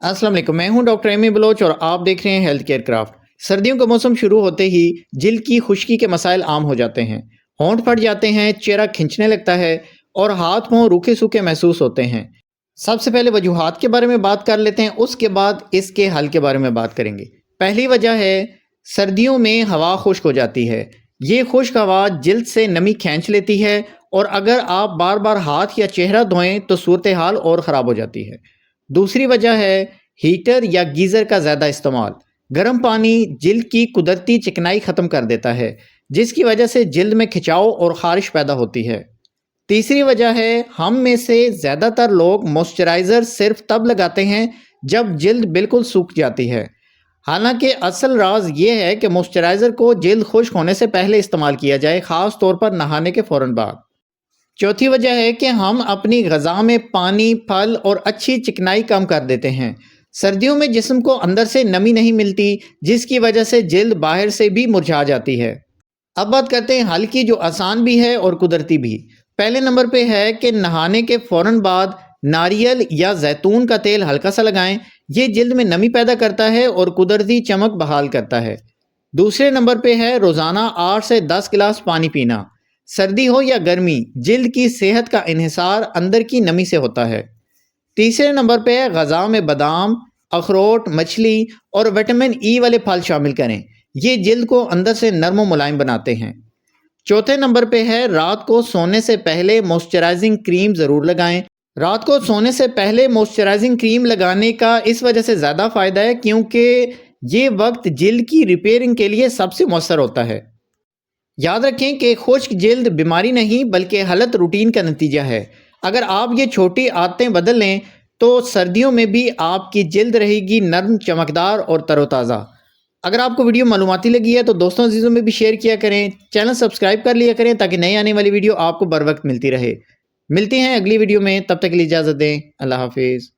अस्सलाम वालेकुम, मैं हूं डॉक्टर एमी बलोच और आप देख रहे हैं हेल्थ केयर क्राफ्ट। सर्दियों का मौसम शुरू होते ही जिल्द की खुश्की के मसाइल आम हो जाते हैं। होंठ फट जाते हैं, चेहरा खिंचने लगता है और हाथ पांव रूखे सूखे महसूस होते हैं। सबसे पहले वजूहात के बारे में बात कर लेते हैं, उसके बाद इसके हल के बारे में बात करेंगे। पहली वजह है सर्दियों में हवा खुश्क हो जाती है। ये खुश्क हवा जिल्द से नमी खींच लेती है और अगर आप बार बार हाथ या चेहरा धोएं तो सूरत हाल और ख़राब हो जाती है। दूसरी वजह है हीटर या गीज़र का ज़्यादा इस्तेमाल। गर्म पानी जिल्द की कुदरती चिकनाई ख़त्म कर देता है, जिसकी वजह से जिल्द में खिंचाव और ख़ारिश पैदा होती है। तीसरी वजह है हम में से ज़्यादातर लोग मॉइस्चराइज़र सिर्फ तब लगाते हैं जब जिल्द बिल्कुल सूख जाती है। हालांकि असल राज ये है कि मॉइस्चराइज़र को जिल्द खुश्क होने से पहले इस्तेमाल किया जाए, ख़ास तौर पर नहाने के फ़ौरन बाद। चौथी वजह है कि हम अपनी ग़िज़ा में पानी, फल और अच्छी चिकनाई कम कर देते हैं। सर्दियों में जिस्म को अंदर से नमी नहीं मिलती, जिसकी वजह से जिल्द बाहर से भी मुरझा जाती है। अब बात करते हैं हल की, जो आसान भी है और कुदरती भी। पहले नंबर पे है कि नहाने के फ़ौरन बाद नारियल या जैतून का तेल हल्का सा लगाएं। ये जिल्द में नमी पैदा करता है और कुदरती चमक बहाल करता है। दूसरे नंबर पे है रोज़ाना 8 से 10 गिलास पानी पीना। सर्दी हो या गर्मी, जिल्द की सेहत का इन्हिसार अंदर की नमी से होता है। तीसरे नंबर पे है ग़िज़ा में बादाम, अखरोट, मछली और विटामिन ई वाले फल शामिल करें। ये जिल्द को अंदर से नरम और मुलायम बनाते हैं। चौथे नंबर पे है रात को सोने से पहले मॉइस्चराइजिंग क्रीम ज़रूर लगाएं। रात को सोने से पहले मॉइस्चराइजिंग क्रीम लगाने का इस वजह से ज़्यादा फ़ायदा है क्योंकि ये वक्त जिल्द की रिपेयरिंग के लिए सबसे मौसर होता है। याद रखें कि खुश्क जिल्द बीमारी नहीं बल्कि गलत रूटीन का नतीजा है। अगर आप ये छोटी आदतें बदल लें तो सर्दियों में भी आपकी जिल्द रहेगी नरम, चमकदार और तरोताज़ा। अगर आपको वीडियो मालूमाती लगी है तो दोस्तों अजीज़ों में भी शेयर किया करें, चैनल सब्सक्राइब कर लिया करें ताकि नई आने वाली वीडियो आपको बर वक्त मिलती रहे। मिलते हैं अगली वीडियो में, तब तक के लिए इजाज़त दें। अल्लाह हाफिज़।